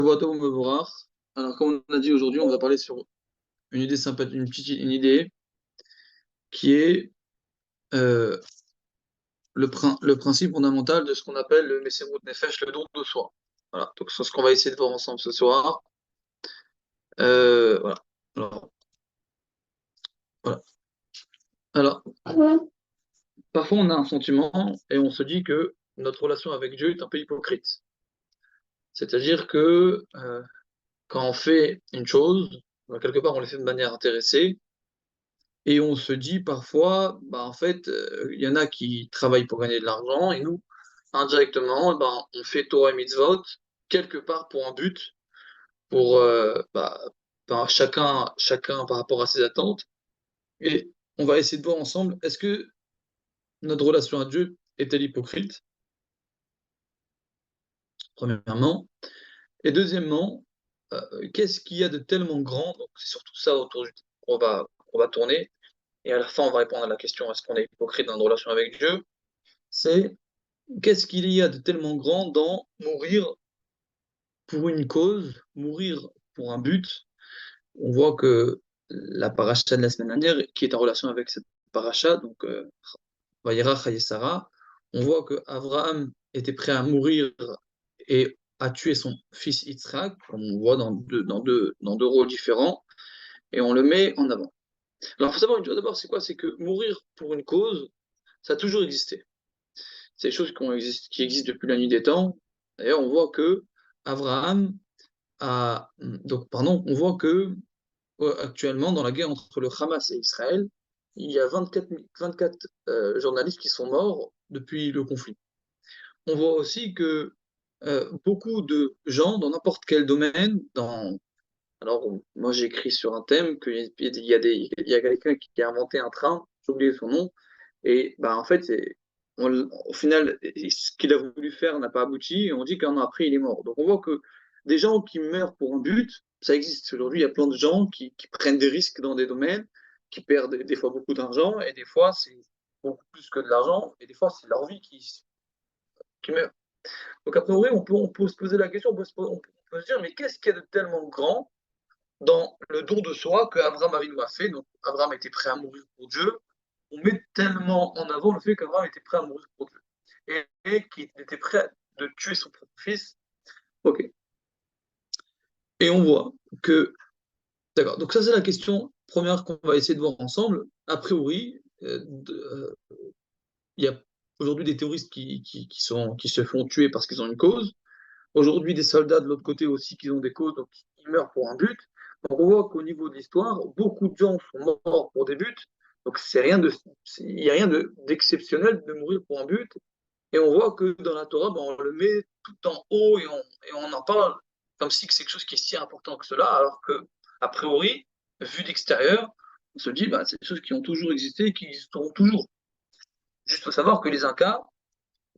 Shavuot Mevorach. Alors, comme on a dit aujourd'hui, on va parler sur une idée sympa, une idée qui est euh, le principe fondamental de ce qu'on appelle le Messirut Nefesh, le don de soi. Voilà, donc c'est ce qu'on va essayer de voir ensemble ce soir. Voilà. Alors, voilà. Alors, parfois on a un sentiment et on se dit que notre relation avec Dieu est un peu hypocrite. C'est-à-dire que quand on fait une chose, quelque part on le fait de manière intéressée. Et on se dit parfois, bah, en fait, il y en a qui travaillent pour gagner de l'argent, et nous, indirectement, ben, on fait Torah et Mitzvot, quelque part pour un but, pour chacun par rapport à ses attentes. Et on va essayer de voir ensemble, est-ce que notre relation à Dieu est-elle hypocrite, premièrement. Et deuxièmement, qu'est-ce qu'il y a de tellement grand, donc c'est surtout ça autour du on va tourner, et à la fin, on va répondre à la question, est-ce qu'on est hypocrite dans notre relation avec Dieu? C'est qu'est-ce qu'il y a de tellement grand dans mourir pour une cause, mourir pour un but? On voit que la paracha de la semaine dernière, qui est en relation avec cette paracha, donc Vayera Chayesara, on voit que Abraham était prêt à mourir et à tuer son fils Yitzhak, comme on voit dans deux rôles différents, et on le met en avant. Alors, il faut savoir une chose d'abord, c'est quoi? C'est que mourir pour une cause, ça a toujours existé. C'est des choses qui existent depuis la nuit des temps. D'ailleurs, on voit que Abraham on voit que actuellement, dans la guerre entre le Hamas et Israël, il y a 24 journalistes qui sont morts depuis le conflit. On voit aussi que beaucoup de gens, dans n'importe quel domaine, alors moi j'ai écrit sur un thème il y a quelqu'un qui a inventé un train, j'ai oublié son nom, et bah, en fait, au final, ce qu'il a voulu faire n'a pas abouti, et on dit qu'un an après, il est mort. Donc on voit que des gens qui meurent pour un but, ça existe. Aujourd'hui, il y a plein de gens qui prennent des risques dans des domaines, qui perdent des fois beaucoup d'argent, et des fois, c'est beaucoup plus que de l'argent, et des fois, c'est leur vie qui meurt. Donc a priori, on peut se poser la question, on peut se dire, mais qu'est-ce qu'il y a de tellement grand dans le don de soi que Abraham Avinu a fait? Donc Abraham était prêt à mourir pour Dieu, on met tellement en avant le fait qu'Abraham était prêt à mourir pour Dieu et qu'il était prêt de tuer son propre fils. Ok. Et on voit que, d'accord, donc ça c'est la question première qu'on va essayer de voir ensemble. A priori, il y a aujourd'hui des terroristes qui se font tuer parce qu'ils ont une cause. Aujourd'hui, des soldats de l'autre côté aussi qui ont des causes, donc ils meurent pour un but. Donc on voit qu'au niveau de l'histoire, beaucoup de gens sont morts pour des buts. Donc il n'y a rien d'exceptionnel de mourir pour un but. Et on voit que dans la Torah, ben, on le met tout en haut et on en parle comme si c'est quelque chose qui est si important que cela, alors que, a priori, vu d'extérieur, on se dit, ben, c'est des choses qui ont toujours existé et qui existeront toujours. Juste faut savoir que les Incas,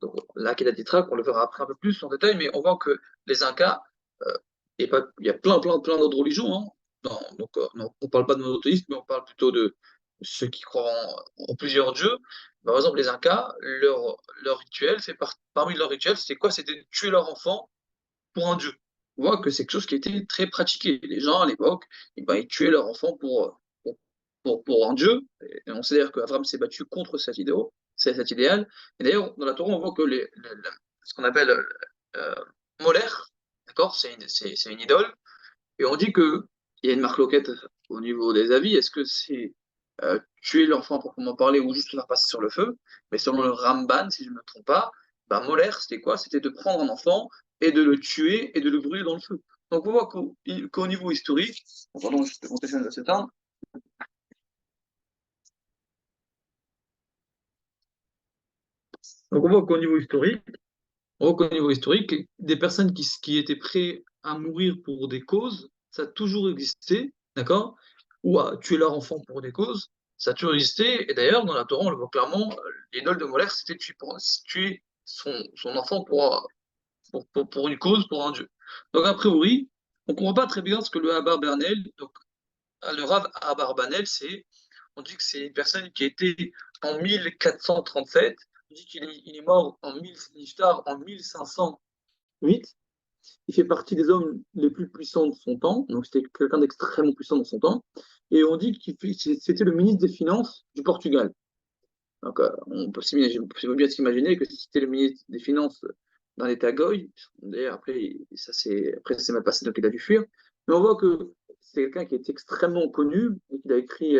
donc là, qu'il a dit on le verra après un peu plus en détail, mais on voit que les Incas, euh, il y a plein d'autres religions. Hein. Non, on ne parle pas de monothéisme, mais on parle plutôt de ceux qui croient en plusieurs dieux. Par exemple, les Incas, leur rituel, parmi leurs rituels, c'était quoi? C'était de tuer leur enfant pour un dieu. On voit que c'est quelque chose qui était très pratiqué. Les gens, à l'époque, eh ben, ils tuaient leur enfant pour un dieu. Et on sait d'ailleurs qu'Abraham s'est battu contre cet idéal. Et d'ailleurs, dans la Torah, on voit que ce qu'on appelle euh, Molaire, d'accord, c'est une idole. Et on dit qu'il y a une marque-loquette au niveau des avis. Est-ce que c'est tuer l'enfant proprement parler ou juste le faire passer sur le feu? Mais selon le Ramban, si je ne me trompe pas, bah, Molaire, c'était quoi? C'était de prendre un enfant et de le tuer et de le brûler dans le feu. Donc on voit qu'au niveau historique, pardon, je vais monter ça de s'éteindre. Donc on voit qu'au niveau historique, des personnes qui étaient prêtes à mourir pour des causes, ça a toujours existé, d'accord? Ou à tuer leur enfant pour des causes, ça a toujours existé. Et d'ailleurs, dans la Torah, on le voit clairement, l'idole de Molaire, c'était tuer son enfant pour une cause, pour un dieu. Donc, a priori, on ne comprend pas très bien ce que le Habar Bernel, donc le Rav Abarbanel, on dit que c'est une personne qui a été en 1437, on dit qu'il est mort en 1000, Niftar en 1508, Il fait partie des hommes les plus puissants de son temps, donc c'était quelqu'un d'extrêmement puissant dans son temps. Et on dit c'était le ministre des Finances du Portugal. Donc, on peut bien s'imaginer que si c'était le ministre des Finances d'un État goy, d'ailleurs, après, ça s'est mal passé, donc il a dû fuir. Mais on voit que c'est quelqu'un qui est extrêmement connu et qui a écrit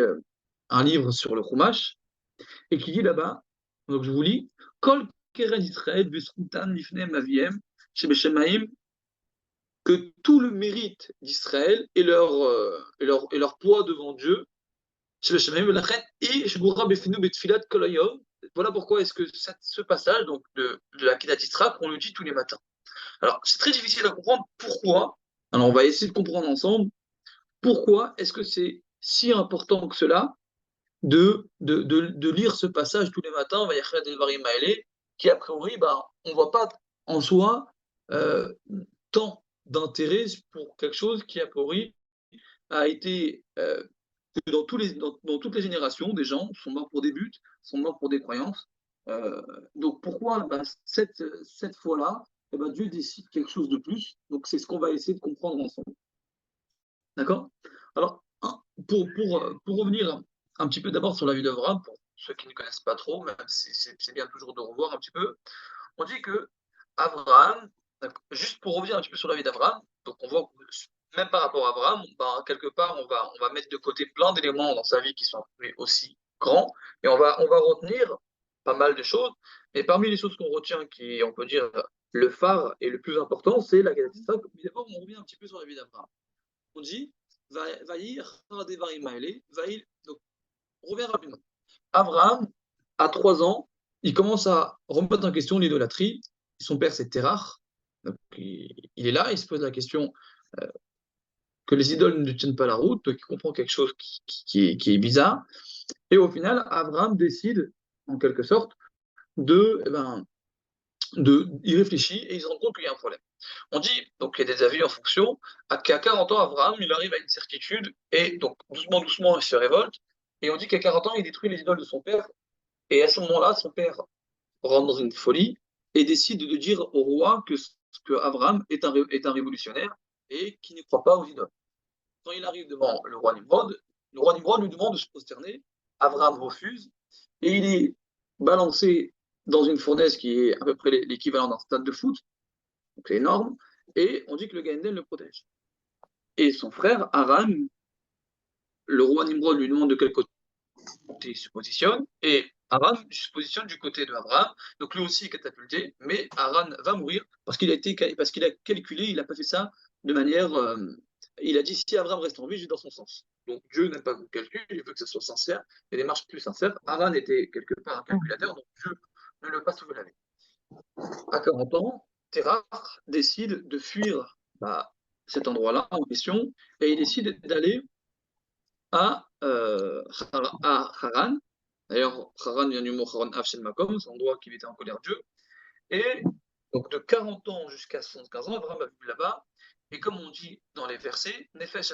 un livre sur le Chumash et qui dit là-bas, donc je vous lis, Kol keren Israël vesrutan lifnei aviem shebeshamaim, que tout le mérite d'Israël et leur poids devant Dieu, shebeshamaim velachem, et shegura befinu betfilat kol hayom. Voilà pourquoi est-ce que ce passage donc de la Kedat Yitzhak, on le dit tous les matins. Alors, c'est très difficile à comprendre pourquoi. Alors, on va essayer de comprendre ensemble pourquoi est-ce que c'est si important que cela de lire ce passage tous les matins, qui a priori, bah, on ne voit pas en soi tant d'intérêt pour quelque chose qui a priori a été dans toutes les générations, des gens sont morts pour des buts, sont morts pour des croyances. Donc pourquoi bah, cette fois-là, eh ben, Dieu décide quelque chose de plus. Donc c'est ce qu'on va essayer de comprendre ensemble. D'accord. Alors, pour revenir un petit peu d'abord sur la vie d'Abraham, pour ceux qui ne connaissent pas trop, même si c'est bien toujours de revoir un petit peu, on dit que Abraham, juste pour revenir un petit peu sur la vie d'Abraham, donc on voit que même par rapport à Abraham, ben, quelque part, on va mettre de côté plein d'éléments dans sa vie qui sont aussi grands, et on va retenir pas mal de choses, mais parmi les choses qu'on retient, qui, on peut dire, le phare et le plus important, c'est la Galactique. Mais d'abord, on revient un petit peu sur la vie d'Abraham. On dit, donc, on revient rapidement. Abraham, à 3 ans, il commence à remettre en question l'idolâtrie. Son père, c'est Terach. Donc, il est là, il se pose la question que les idoles ne tiennent pas la route, donc il comprend quelque chose qui est bizarre. Et au final, Abraham décide, en quelque sorte, il réfléchit et il se rend compte qu'il y a un problème. On dit, donc il y a des avis en fonction, qu'à 40 ans, Abraham, il arrive à une certitude, et donc doucement, doucement, il se révolte, et on dit qu'à 40 ans, il détruit les idoles de son père, et à ce moment-là, son père rentre dans une folie, et décide de dire au roi que Abraham est un révolutionnaire, et qu'il ne croit pas aux idoles. Quand il arrive devant le roi Nimrod lui demande de se prosterner, Abraham refuse, et il est balancé dans une fournaise qui est à peu près l'équivalent d'un stade de foot, donc c'est énorme, et on dit que le Gaëndel le protège. Et son frère, Aram, le roi Nimrod lui demande de quel côté il se positionne, et Aram se positionne du côté de Abraham, donc lui aussi est catapulté, mais Aram va mourir parce qu'il a calculé, il n'a pas fait ça de manière. Il a dit si Abraham reste en vie, je vais dans son sens. Donc Dieu n'aime pas le calcul, il veut que ce soit sincère, et des marches plus sincères. Aram était quelque part un calculateur, donc Dieu ne l'a pas sauvé la vie. À 40 ans, Terah décide de fuir cet endroit-là en question, et il décide d'aller à Haran. D'ailleurs, Haran vient du mot Haran Afshel Makom, c'est un endroit qui était en colère Dieu. Et donc de 40 ans jusqu'à 75 ans, Abraham a vécu là-bas. Et comme on dit dans les versets, Nefesh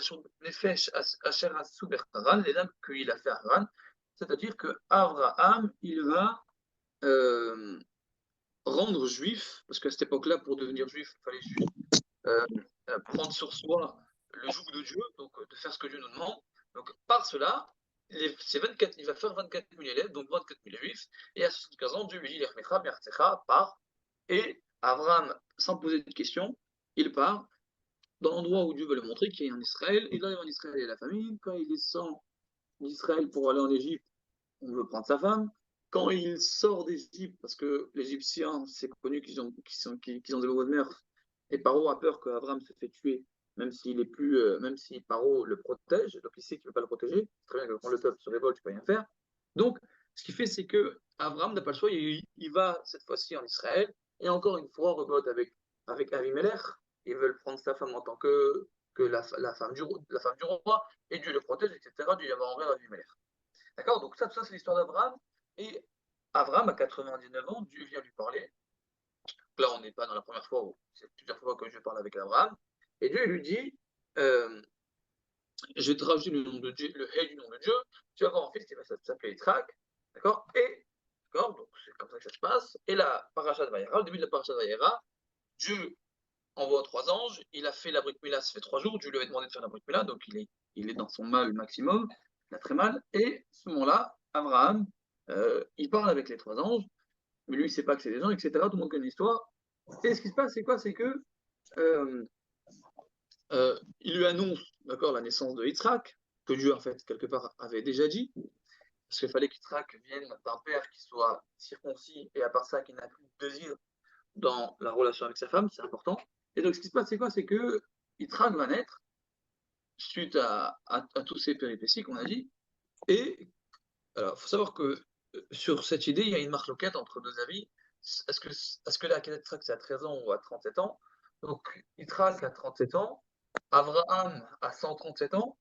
Asher Asuber Haran, les âmes qu'il a fait à Haran, c'est-à-dire que Abraham, il va rendre juif, parce qu'à cette époque-là, pour devenir juif, il fallait prendre sur soi le joug de Dieu, donc de faire ce que Dieu nous demande. Donc par cela, il va faire 24 000 élèves, donc 24 000 juifs, et à 75 ans, Dieu lui dit, part, et Abraham, sans poser de questions, il part dans l'endroit où Dieu veut le montrer, qui est en Israël. Il arrive en Israël, il y a la famille. Quand il descend d'Israël pour aller en Égypte, on veut prendre sa femme. Quand il sort d'Égypte, parce que l'Égyptien, c'est connu qu'ils ont des mauvaises mœurs, et Paro a peur qu'Abraham se fait tuer, même si Paro le protège, donc il sait qu'il ne peut pas le protéger. C'est très bien que quand le peuple se révolte, tu ne peux rien faire. Donc, ce qu'il fait, c'est que Abraham n'a pas le choix, il va cette fois-ci en Israël, et encore une fois, rebelote avec Avimelech. Ils veulent prendre sa femme en tant que la femme du roi, et Dieu le protège, etc. Dieu va envers Avimelech. D'accord. Donc ça, tout ça, c'est l'histoire d'Abraham. Et Abraham, à 99 ans, Dieu vient lui parler. Donc là, on n'est pas dans la première fois, c'est plusieurs fois que Dieu parle avec Abraham. Et Dieu lui dit, je vais te rajouter le nom de Dieu, le Hey du nom de Dieu. Tu vas avoir un fils qui va s'appeler Yitzhak. D'accord. D'accord, donc c'est comme ça que ça se passe. Et la paracha de Vayera, le début de la paracha de Vayera, Dieu envoie 3 anges, il a fait la Brit Mila, ça fait 3 jours, Dieu lui avait demandé de faire la Brit Mila, donc il est dans son mal maximum, il a très mal, et à ce moment-là, Abraham, il parle avec les 3 anges, mais lui, il ne sait pas que c'est des gens, etc. Tout le monde connaît l'histoire. Et ce qui se passe, c'est quoi? C'est que euh, il lui annonce, d'accord, la naissance de Yitzhak, que Dieu, en fait, quelque part, avait déjà dit, parce qu'il fallait qu'Yitzhak vienne d'un père qui soit circoncis, et à part ça, qui n'a plus de désir dans la relation avec sa femme, c'est important. Et donc, ce qui se passe, c'est quoi? C'est que Yitzhak va naître, suite à tous ces péripéties qu'on a dit, et alors, il faut savoir que sur cette idée, il y a une marque loquette entre deux avis. Est-ce que la Yitzhak, c'est à 13 ans ou à 37 ans? Donc, Yitzhak a 37 ans, Abraham a 137 ans,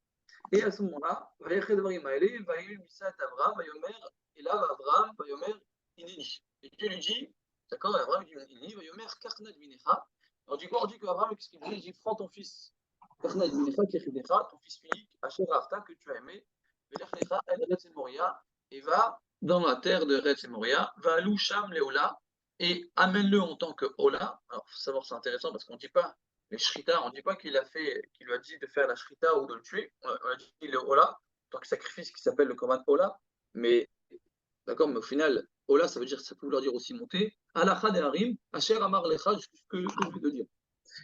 et à ce moment-là, Vayechet Dvarim Haele, Vayel Misat Abraham, Vayomer, et là, Abraham, Vayomer, Inini. Et Dieu lui dit, d'accord, Abraham dit Inini, Vayomer, Karnad Minecha. On dit quoi? On dit qu'Abraham, qu'est-ce qu'il dit? Il dit, prends ton fils, Karnad Minecha, Kechidecha, ton fils unique, Asher Arta, que tu as aimé, Velech El Retz Moria, et va dans la terre de Retz Moria, va à Loucham Leola, et amène-le en tant que Ola. Alors, il faut savoir, c'est intéressant parce qu'on ne dit pas les Shrita, on ne dit pas qu'il lui a dit de faire la Shrita ou de le tuer. On a dit le Ola, en tant que sacrifice qui s'appelle le Korban Ola. Mais d'accord, mais au final, Ola, ça veut dire, ça peut vouloir dire aussi monter. Alacha de Harim, Asher Amar Lecha, ce que je vais te dire.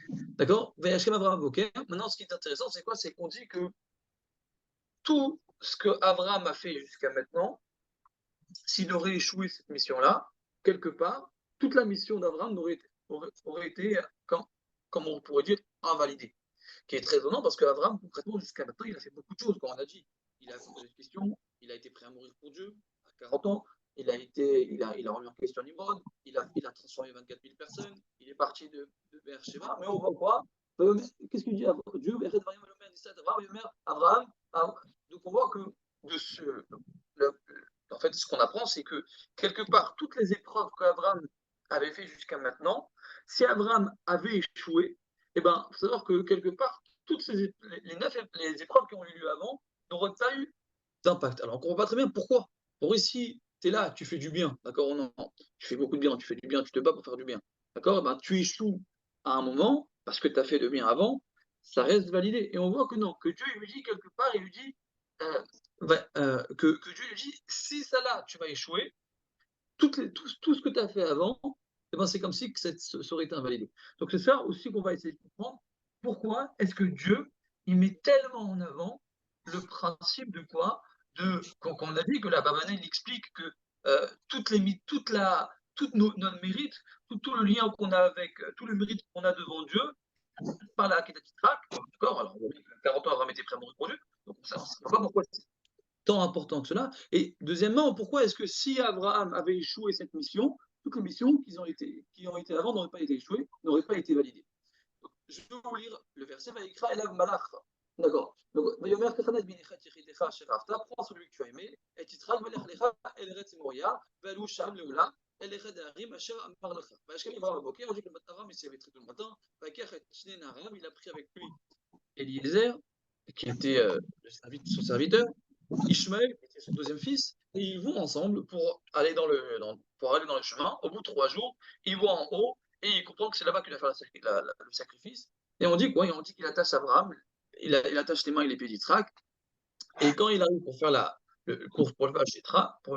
D'accord? Vayashem Avraham Boker. Maintenant, ce qui est intéressant, c'est quoi? C'est qu'on dit que tout ce que Abraham a fait jusqu'à maintenant, s'il aurait échoué cette mission-là, quelque part, toute la mission d'Abraham aurait été, comme on pourrait dire, invalidée. Qui est très étonnant parce qu'Abraham, concrètement, jusqu'à maintenant, il a fait beaucoup de choses, comme on a dit. Il a posé des questions, il a été prêt à mourir pour Dieu à 40 ans, il a remis en question Nimrod, il a transformé 24 000 personnes, il est parti de Beersheba, mais on voit quoi? Qu'est-ce qu'il dit Dieu? Abraham, donc on voit que de en fait, ce qu'on apprend, c'est que quelque part, toutes les épreuves qu'Abraham avait fait jusqu'à maintenant, si Abraham avait échoué, eh ben, il faut savoir que quelque part, toutes les épreuves qui ont eu lieu avant n'auraient pas eu d'impact. Alors, on ne comprend pas très bien pourquoi. Pour ici, tu es là, tu fais du bien, d'accord? Non, tu fais beaucoup de bien, tu fais du bien, tu te bats pour faire du bien, d'accord? Eh ben, tu échoues à un moment, parce que tu as fait de bien avant, ça reste validé. Et on voit que non, que Dieu lui dit quelque part, il lui dit, que Dieu lui dit, si ça là, tu vas échouer, tout ce que tu as fait avant, eh ben, c'est comme si que ça aurait été invalidé. Donc c'est ça aussi qu'on va essayer de comprendre. Pourquoi est-ce que Dieu, il met tellement en avant le principe de quoi? Quand on a dit que la Babana, il explique que notre mérite, tout le lien qu'on a avec, tout le mérite qu'on a devant Dieu, par la Ketatitrak, d'accord? Alors, 40 ans, Abraham était prêt à mourir pour Dieu. Donc, ça, on ne voit pas pourquoi tant important que cela. Et deuxièmement, pourquoi est-ce que si Abraham avait échoué cette mission, toutes les missions qui ont été avant n'auraient pas été échouées, n'auraient pas été validées. Donc, je vais vous lire le verset Vaïkra Elav Malach. D'accord. Donc, Vayomer Kachanat Binecha Tichidecha Sherafta, prends celui que tu as aimé, et Titrak Velechlecha El Eretz Moria, Velou Sham Leula, El Echad Harim Asher Amar Lecha. Vashkem Abraham Boker, on dit que le Abraham il s'y avait très tôt le matin, Vakech et Shnen Aram, il a pris avec lui Eliezer, qui était son serviteur, Ishmaël, qui était son deuxième fils, et ils vont ensemble pour aller dans le chemin. Au bout de 3 jours, ils voient en haut et ils comprennent que c'est là-bas qu'il va faire le sacrifice. Et on dit quoi? Et on dit qu'il attache Abraham, il attache les mains et les pieds d'Israël. Et quand il arrive pour faire pour le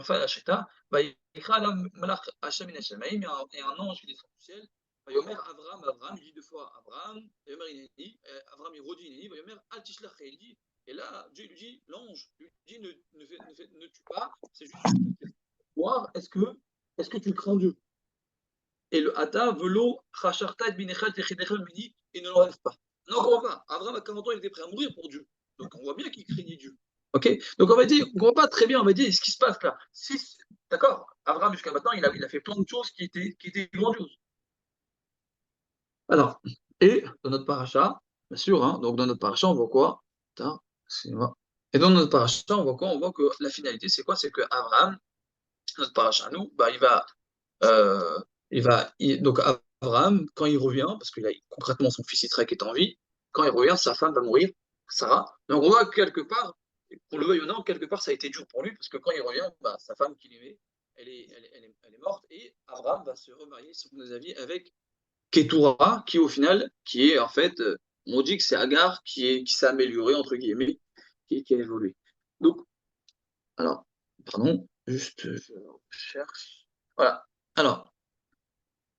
faire la Sheta, bah, il écrit là, Malach Hashem in Hashemayim, et un ange qui descend du ciel. Yomer Abraham, il dit 2 fois Abraham, et Yomer Ineni, Abraham il redit Ineni, Yomer Al Tishlach, il dit, et là, Dieu lui dit, l'ange lui dit, ne tue pas, c'est juste voir, est-ce que tu crains Dieu? Et le Hata, Velo, Chacharta, Binechat, Techidechel, lui dit, et ne l'enlève pas. Non, on comprend pas. Abraham, à 40 ans, il était prêt à mourir pour Dieu. Donc on voit bien qu'il craignait Dieu. Ok? Donc on va dire, on ne comprend pas très bien, on va dire ce qui se passe là. D'accord, Abraham, jusqu'à maintenant, il a fait plein de choses qui étaient grandioses. Alors, et dans notre paracha, bien sûr, hein, donc dans notre paracha, on voit quoi? Attends, excusez-moi. Et dans notre paracha, on voit quoi? On voit que la finalité, c'est quoi? C'est que Abraham, notre paracha, nous, bah, euh, donc Abraham, quand il revient, parce que concrètement son fils Yitzhak est en vie, quand il revient, sa femme va mourir, Sarah. Donc on voit que quelque part, qu'on le veuille ou non, quelque part ça a été dur pour lui, parce que quand il revient, bah, sa femme qu'il aimait, elle est morte, et Abraham va se remarier, selon nos avis, avec Ketura, qui au final, qui est en fait, on dit que c'est Agar qui s'est amélioré, entre guillemets, qui a évolué. Donc, alors, pardon, juste, je cherche. Voilà. Alors,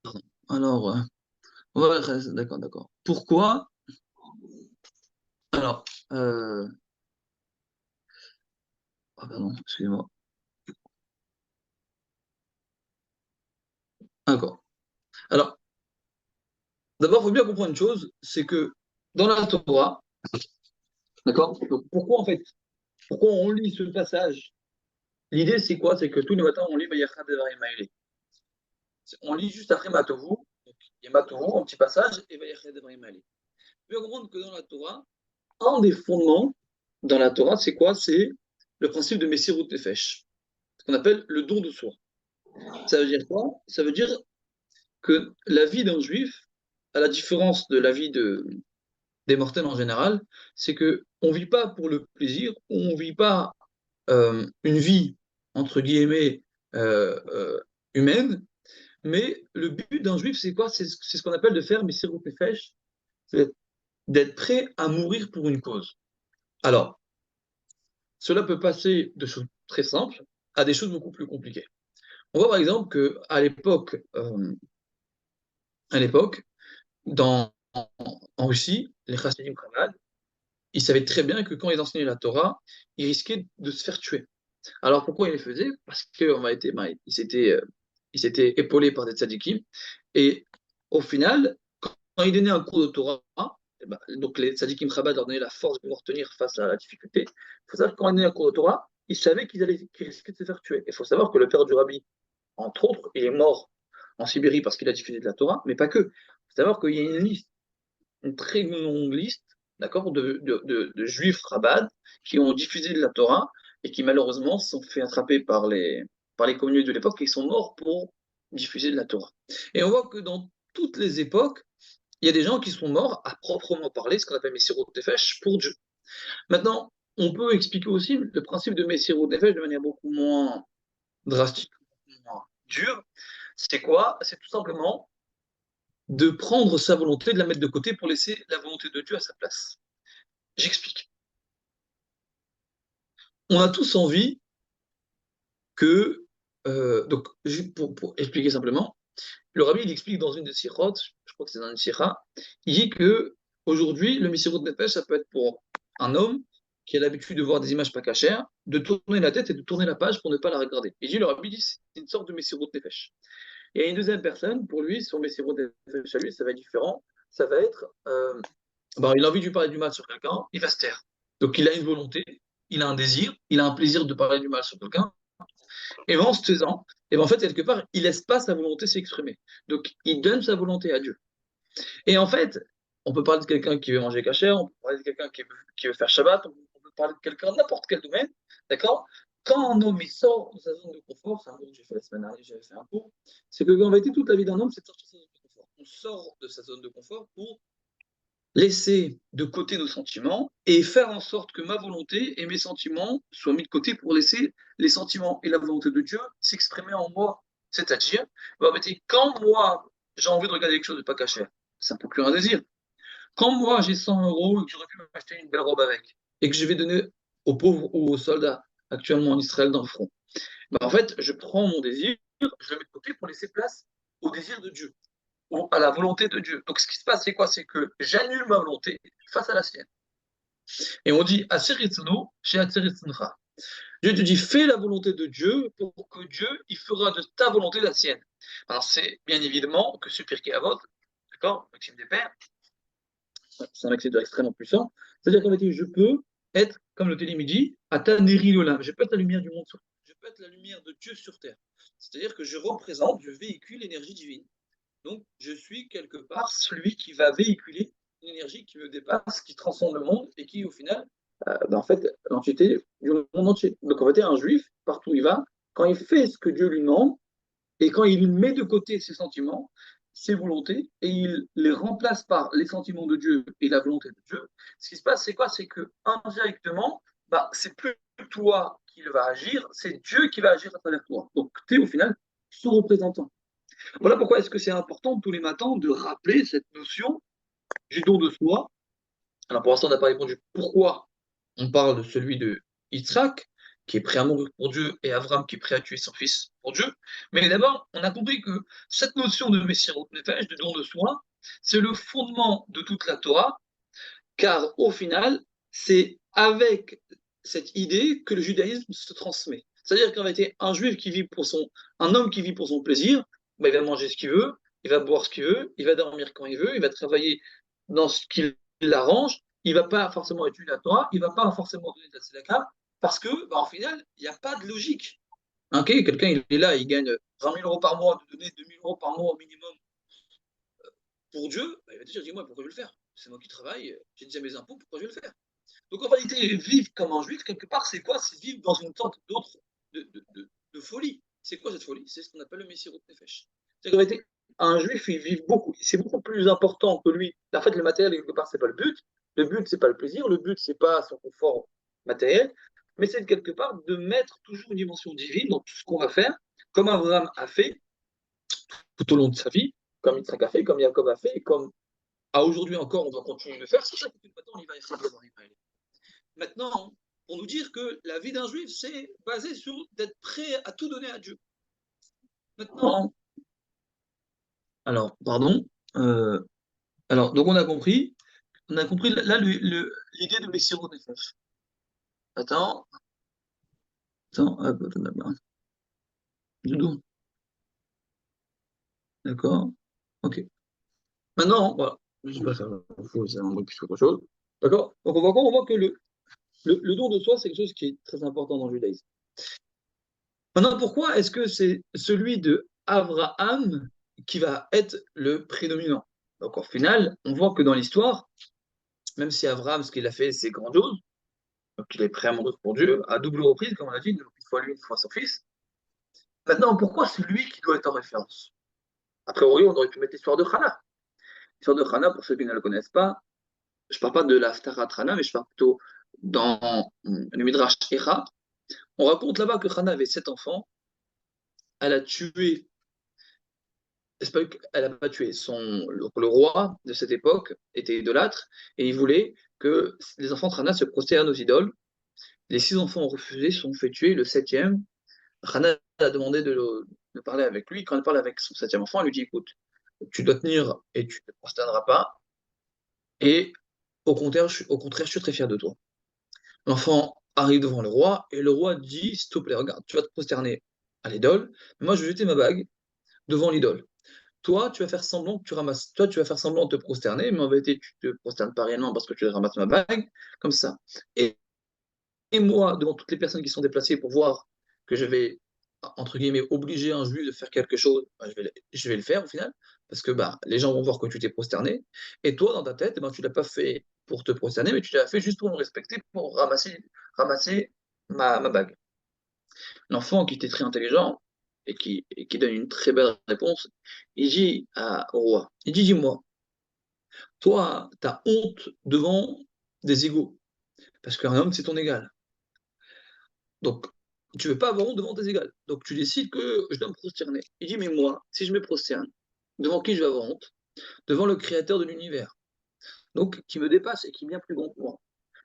pardon. Alors, d'accord, d'accord. Pourquoi? Alors, ah, pardon, excusez-moi. D'accord. Alors, d'abord, il faut bien comprendre une chose, c'est que dans la Torah, d'accord? Donc, pourquoi en fait, pourquoi on lit ce passage? L'idée, c'est quoi? C'est que tous les matins, on lit Vayachad Devarim Haele. On lit juste après Matovu. Donc, il y a Matovu, un petit passage, et Vayachad Devarim Haele. Il faut bien comprendre que dans la Torah, un des fondements dans la Torah, c'est quoi? C'est le principe de Messirut Nefesh, ce qu'on appelle le don de soi. Ça veut dire quoi? Ça veut dire que la vie d'un juif, à la différence de la vie des mortels en général, c'est que on vit pas pour le plaisir, on vit pas une vie entre guillemets humaine, mais le but d'un juif, c'est quoi? C'est ce qu'on appelle de faire Messirut Nefesh, c'est d'être prêt à mourir pour une cause. Alors, cela peut passer de choses très simples à des choses beaucoup plus compliquées. On voit par exemple que à l'époque, en Russie, les Chassidim Chabad, ils savaient très bien que quand ils enseignaient la Torah, ils risquaient de se faire tuer. Alors pourquoi ils le faisaient? Parce ils s'étaient épaulés par des tzadikim. Et au final, quand ils donnaient un cours de Torah, eh ben, donc les tzadikim Chabad leur donnaient la force de pouvoir tenir face à la difficulté. Il faut savoir que quand ils donnaient un cours de Torah, ils savaient qu'ils risquaient de se faire tuer. Il faut savoir que le père du rabbi, entre autres, il est mort en Sibérie parce qu'il a diffusé de la Torah, mais pas que. Il faut savoir qu'il y a une liste, une très longue liste, d'accord, de juifs rabbins qui ont diffusé de la Torah et qui malheureusement se sont fait attraper par les communautés de l'époque et sont morts pour diffuser de la Torah. Et on voit que dans toutes les époques, il y a des gens qui sont morts à proprement parler, ce qu'on appelle Messirut Nefesh, pour Dieu. Maintenant, on peut expliquer aussi le principe de Messirut Nefesh de manière beaucoup moins drastique, beaucoup moins dure. C'est quoi? C'est tout simplement de prendre sa volonté, de la mettre de côté pour laisser la volonté de Dieu à sa place. J'explique. On a tous envie que, donc, pour expliquer simplement, le rabbi il explique dans une des sirotes, je crois que c'est dans une sira, il dit que aujourd'hui, le Messirut Nefesh, ça peut être pour un homme qui a l'habitude de voir des images pas cachères, de tourner la tête et de tourner la page pour ne pas la regarder. Il dit, le rabbi dit, c'est une sorte de Messirut Nefesh. Et une deuxième personne, pour lui, son Messirut Nefesh à lui, ça va être différent. Ça va être, il a envie de lui parler du mal sur quelqu'un, il va se taire. Donc il a une volonté, il a un désir, il a un plaisir de parler du mal sur quelqu'un, et en se taisant, et en fait, quelque part, il laisse pas sa volonté s'exprimer. Donc il donne sa volonté à Dieu. Et en fait, on peut parler de quelqu'un qui veut manger cachère, on peut parler de quelqu'un qui veut faire Shabbat, on peut parler de quelqu'un de n'importe quel domaine, d'accord? Quand un homme il sort de sa zone de confort, c'est un cours que j'ai fait la semaine dernière, j'avais fait un cours, c'est que en vérité, toute la vie d'un homme, c'est de sortir de sa zone de confort. On sort de sa zone de confort pour laisser de côté nos sentiments et faire en sorte que ma volonté et mes sentiments soient mis de côté pour laisser les sentiments et la volonté de Dieu s'exprimer en moi. C'est-à-dire, quand moi j'ai envie de regarder quelque chose de pas caché, ça ne peut plus un désir. Quand moi j'ai 100 euros et que j'aurais pu m'acheter une belle robe avec et que je vais donner aux pauvres ou aux soldats actuellement en Israël dans le front, en fait, je prends mon désir, je le mets de côté pour laisser place au désir de Dieu à la volonté de Dieu. Donc ce qui se passe, c'est quoi? C'est que j'annule ma volonté face à la sienne. Et on dit Aseritzunu chez Aseritzuncha. Dieu te dit fais la volonté de Dieu pour que Dieu il fera de ta volonté la sienne. Alors c'est bien évidemment que ce Pirkei Avot, d'accord, Maxime des Pères, c'est un accès extrêmement puissant. C'est-à-dire qu'en fait, je peux être, comme le Télim dit, Ata Neri Lolam. Je peux être la lumière du monde sur terre. Je peux être la lumière de Dieu sur terre. C'est-à-dire que je représente, je véhicule l'énergie divine. Donc, je suis quelque part celui qui va véhiculer une énergie qui me dépasse, qui transcende le monde et qui, au final, en fait, l'entité du monde entier. Donc, en fait, un juif, partout où il va, quand il fait ce que Dieu lui demande et quand il met de côté ses sentiments, ses volontés, et il les remplace par les sentiments de Dieu et la volonté de Dieu, ce qui se passe, c'est quoi? C'est que indirectement, c'est plus toi qui va agir, c'est Dieu qui va agir à travers toi. Donc, tu es au final son représentant. Voilà pourquoi est-ce que c'est important tous les matins de rappeler cette notion du don de soi. Alors pour l'instant, on n'a pas répondu pourquoi on parle de celui de Yitzhak, qui est prêt à mourir pour Dieu, et Avram qui est prêt à tuer son fils pour Dieu. Mais d'abord, on a compris que cette notion de Messirut Nefesh, de don de soi, c'est le fondement de toute la Torah, car au final, c'est avec cette idée que le judaïsme se transmet. C'est-à-dire qu'en réalité, un homme qui vit pour son plaisir, bah, il va manger ce qu'il veut, il va boire ce qu'il veut, il va dormir quand il veut, il va travailler dans ce qu'il l'arrange, il va pas forcément étudier la Torah, il va pas forcément donner de la tzedaka, parce que, bah, en final, il n'y a pas de logique. Ok, quelqu'un, il est là, il gagne 20 000 euros par mois, de donner 2 000 euros par mois au minimum pour Dieu, bah, il va te dire, dis-moi, pourquoi je vais le faire? C'est moi qui travaille, j'ai déjà mes impôts, pourquoi je vais le faire? Donc en réalité, vivre comme un juif, quelque part, c'est quoi? C'est vivre dans une sorte d'autre de folie. C'est quoi cette folie? C'est ce qu'on appelle le Messirut Nefesh. C'est qu'en réalité, un juif, il vit beaucoup. C'est beaucoup plus important que lui. En fait, le matériel, quelque part, c'est pas le but. Le but, c'est pas le plaisir. Le but, c'est pas son confort matériel. Mais c'est quelque part de mettre toujours une dimension divine dans tout ce qu'on va faire, comme Abraham a fait tout au long de sa vie, comme Yitzhak a fait, comme Jacob a fait, et comme à aujourd'hui encore, on doit continuer de le faire. C'est ça que maintenant, on y va essayer de voir. Maintenant, pour nous dire que la vie d'un juif, c'est basé sur d'être prêt à tout donner à Dieu. Maintenant, alors, pardon, euh, alors, donc on a compris là l'idée de Messiro Nefesh. Attends, attends, hop, Doudou, d'accord, ok. Maintenant, voilà, je sais pas ça, c'est un truc plus qu'autre chose, d'accord. Donc on voit que le don de soi, c'est quelque chose qui est très important dans le judaïsme. Maintenant, pourquoi est-ce que c'est celui de Abraham qui va être le prédominant? Donc, au final, on voit que dans l'histoire, même si Abraham, ce qu'il a fait, c'est grandiose, donc il est prêt à mourir pour Dieu, à double reprise, comme on a dit, une fois lui, une fois son fils. Maintenant, pourquoi c'est lui qui doit être en référence? A priori, on aurait pu mettre l'histoire de Hana. L'histoire de Hana, pour ceux qui ne la connaissent pas, je ne parle pas de l'Aftarat Hana, mais je parle plutôt dans le Midrash Echa. On raconte là-bas que Hana avait 7 enfants, elle a tué c'est pas qu'elle a pas tué. Le roi de cette époque était idolâtre et il voulait que les enfants de Rana se prosternent aux idoles. Les 6 enfants ont refusé, se sont fait tuer. Le septième, Rana a demandé de parler avec lui. Quand elle parle avec son septième enfant, elle lui dit, écoute, tu dois tenir et tu ne te prosterneras pas. Et au contraire, je suis très fier de toi. L'enfant arrive devant le roi et le roi dit, s'il te plaît, regarde, tu vas te prosterner à l'idole, mais moi je vais jeter ma bague devant l'idole. Toi, tu vas faire semblant que tu ramasses, toi, tu vas faire semblant de te prosterner, mais en vérité, tu te prosternes pas réellement parce que tu ramasses ma bague, comme ça. Et, et moi, devant toutes les personnes qui sont déplacées pour voir que je vais, entre guillemets, obliger un juif de faire quelque chose, bah, je vais le faire au final, parce que bah, les gens vont voir que tu t'es prosterné. Et toi, dans ta tête, eh ben, tu l'as pas fait pour te prosterner, mais tu l'as fait juste pour me respecter, pour ramasser ma bague. L'enfant qui était très intelligent et qui donne une très belle réponse, il dit au roi, il dit, dis-moi, toi, tu as honte devant des égaux, parce qu'un homme, c'est ton égal. Donc, tu ne veux pas avoir honte devant tes égales. Donc, tu décides que je dois me prosterner. Il dit, mais moi, si je me prosterne, devant qui je vais avoir honte? Devant le créateur de l'univers. Donc, qui me dépasse et qui est bien plus grand que moi.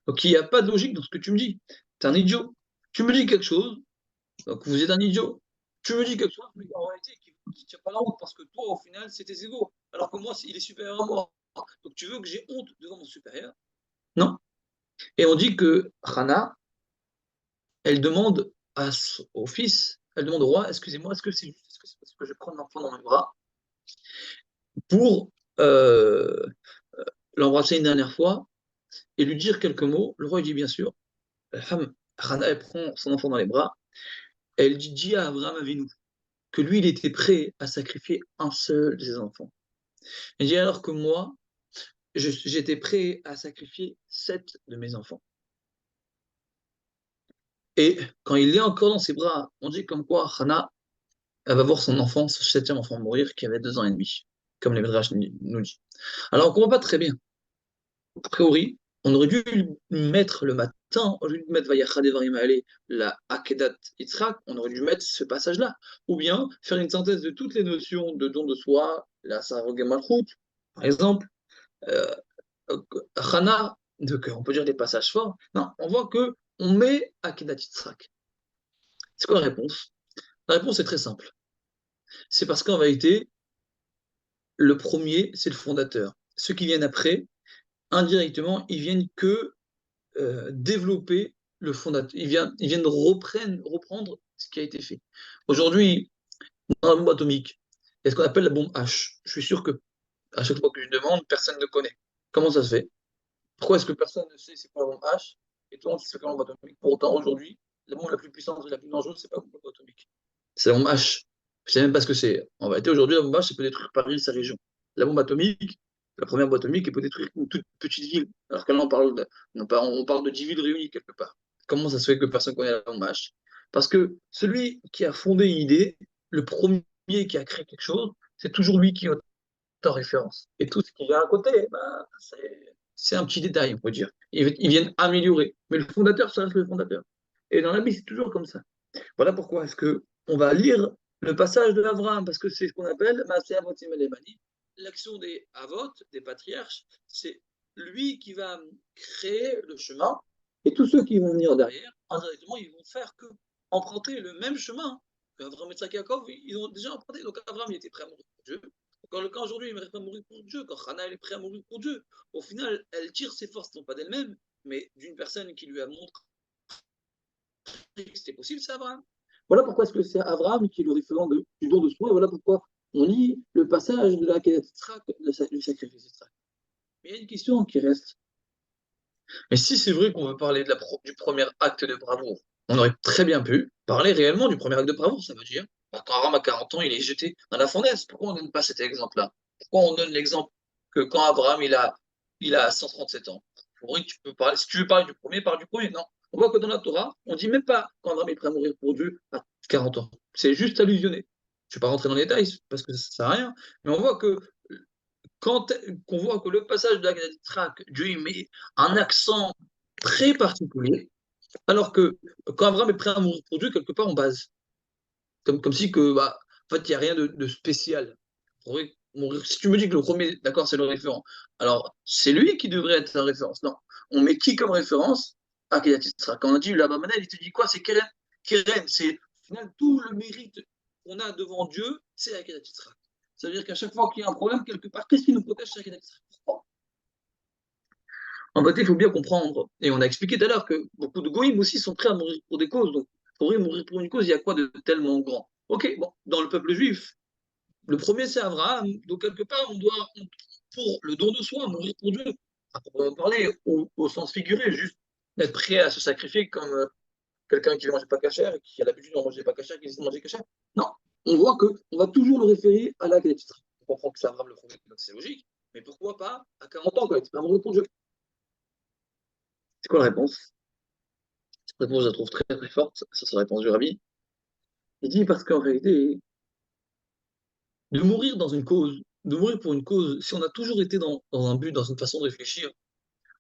Donc, il n'y a pas de logique dans ce que tu me dis. Tu es un idiot. Tu me dis quelque chose, donc vous êtes un idiot. Tu me dis quelque chose, mais en réalité, qui ne tient pas la route, parce que toi, au final, c'est tes égaux. Alors que moi, il est supérieur à moi. Donc tu veux que j'ai honte devant mon supérieur? Non. Et on dit que Hana, elle demande au fils, elle demande au roi, excusez-moi, est-ce que c'est juste, est-ce que c'est parce que je prends l'enfant dans mes bras pour l'embrasser une dernière fois et lui dire quelques mots? Le roi il dit bien sûr. La femme, Hana, elle prend son enfant dans les bras, et elle dit, dis à Abraham Avinu que lui, il était prêt à sacrifier un seul de ses enfants. Elle dit alors que moi, j'étais prêt à sacrifier 7 de mes enfants. Et quand il est encore dans ses bras, on dit comme quoi Hana, elle va voir son enfant, son septième enfant mourir, qui avait 2 ans et demi, comme les Midrash nous dit. Alors on ne comprend pas très bien. A priori, on aurait dû lui mettre le matin temps, au lieu de mettre Vayacha Devarim Ha'ele, la Akedat Yitzhak, on aurait dû mettre ce passage-là. Ou bien faire une synthèse de toutes les notions de don de soi, la Sarog Malchut, par exemple, euh, Chana, donc on peut dire des passages forts. Non, on voit que on met Akedat Yitzhak. C'est quoi la réponse? La réponse est très simple. C'est parce qu'en vérité, le premier, c'est le fondateur. Ceux qui viennent après, indirectement, ils viennent que développer le fondateur. Ils viennent reprendre ce qui a été fait. Aujourd'hui, dans la bombe atomique, il y a ce qu'on appelle la bombe H. Je suis sûr que à chaque fois que je demande, personne ne connaît. Comment ça se fait? Pourquoi est-ce que personne ne sait c'est quoi la bombe H et tout le monde sait c'est quoi la bombe atomique? Pourtant, aujourd'hui, la bombe la plus puissante et la plus dangereuse, c'est pas la bombe atomique. C'est la bombe H. Je ne sais même pas ce que c'est. En réalité, aujourd'hui, la bombe H, ça peut détruire Paris et sa région. La bombe atomique, la première bombe atomique, elle peut détruire une toute petite ville. Alors que là, on parle de 10 villes réunies quelque part. Comment ça se fait que personne connaît la bombe H? Parce que celui qui a fondé une idée, le premier qui a créé quelque chose, c'est toujours lui qui est en référence. Et tout ce qui vient à côté, ben, c'est un petit détail, on peut dire. Ils viennent améliorer. Mais le fondateur, ça reste le fondateur. Et dans la Bible, c'est toujours comme ça. Voilà pourquoi est-ce que on va lire le passage de Abraham, parce que c'est ce qu'on appelle Maaseh Avotim Elemani. L'action des Avot, des patriarches, c'est lui qui va créer le chemin, et tous ceux qui vont venir derrière, indirectement, ils vont faire que emprunter le même chemin que Abraham et Yaakov, ils ont déjà emprunté. Donc Abraham, il était prêt à mourir pour Dieu. Quand le cas aujourd'hui, il est prêt à mourir pour Dieu, quand Hannah, elle est prête à mourir pour Dieu, au final, elle tire ses forces, non pas d'elle-même, mais d'une personne qui lui a montré que c'était possible, c'est Abraham. Voilà pourquoi est-ce que c'est Abraham qui est le référent du don de soi, et voilà pourquoi on lit le passage de la du sacrifice d'Israël. Mais il y a une question qui reste. Mais si c'est vrai qu'on veut parler du premier acte de bravoure, on aurait très bien pu parler réellement du premier acte de bravoure, ça veut dire, quand Abraham a 40 ans, il est jeté dans la fournaise. Pourquoi on ne donne pas cet exemple-là? Pourquoi on donne l'exemple que quand Abraham il a 137 ans? Oui, tu peux parler, si tu veux parler du premier, parle du premier. Non. On voit que dans la Torah, on ne dit même pas quand Abraham est prêt à mourir pour Dieu à 40 ans. C'est juste allusionné. Je ne vais pas rentrer dans les détails parce que ça ne sert à rien, mais on voit que quand on voit que le passage de la Traque, Dieu y met un accent très particulier, alors que quand Abraham est prêt à mourir pour Dieu, quelque part en base, comme si que, bah, en fait, il n'y a rien de spécial. Si tu me dis que le premier, d'accord, c'est le référent, alors c'est lui qui devrait être la référence. Non, on met qui comme référence? Akedat Yitzhak. Quand on dit là-bas, il te dit quoi? C'est Keren. Keren, c'est au final tout le mérite qu'on a devant Dieu, c'est Akedat Yitzhak. Ça veut dire qu'à chaque fois qu'il y a un problème quelque part, qu'est-ce qui nous protège? C'est Akedat Yitzhak. Pourquoi? En fait, il faut bien comprendre, et on a expliqué tout à l'heure que beaucoup de goïms aussi sont prêts à mourir pour des causes. Donc, pour mourir pour une cause, il y a quoi de tellement grand? Ok, bon, dans le peuple juif, le premier c'est Abraham, donc quelque part, pour le don de soi, mourir pour Dieu, à proprement parler, au sens figuré, juste être prêt à se sacrifier comme quelqu'un qui ne mange pas cachère, et qui a l'habitude de manger pas cachère, qui décide de manger cachère. Non, on voit qu'on va toujours le référer à la qualité. On comprend que c'est Abraham le premier, donc c'est logique, mais pourquoi pas à 40 ans quand il est prêt à mourir pour Dieu? C'est quoi la réponse? Cette réponse, je la trouve très très forte, ça c'est la réponse du rabbi. Il dit parce qu'en réalité, de mourir dans une cause, de mourir pour une cause, si on a toujours été dans un but, dans une façon de réfléchir,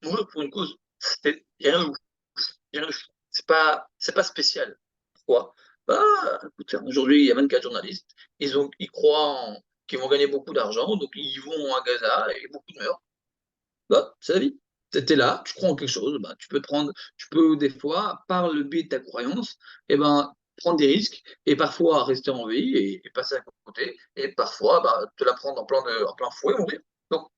mourir pour une cause, il n'y a rien de ouf, y a rien de fou. C'est pas spécial. Pourquoi? Bah, écoute, aujourd'hui, il y a 24 journalistes, ils croient qu'ils vont gagner beaucoup d'argent, donc ils vont à Gaza et beaucoup meurent. Bah, c'est la vie. Tu es là, tu crois en quelque chose, bah, tu peux des fois, par le biais de ta croyance, eh ben, prendre des risques et parfois rester en vie et passer à côté, et parfois bah, te la prendre en plein fouet et mourir. Donc,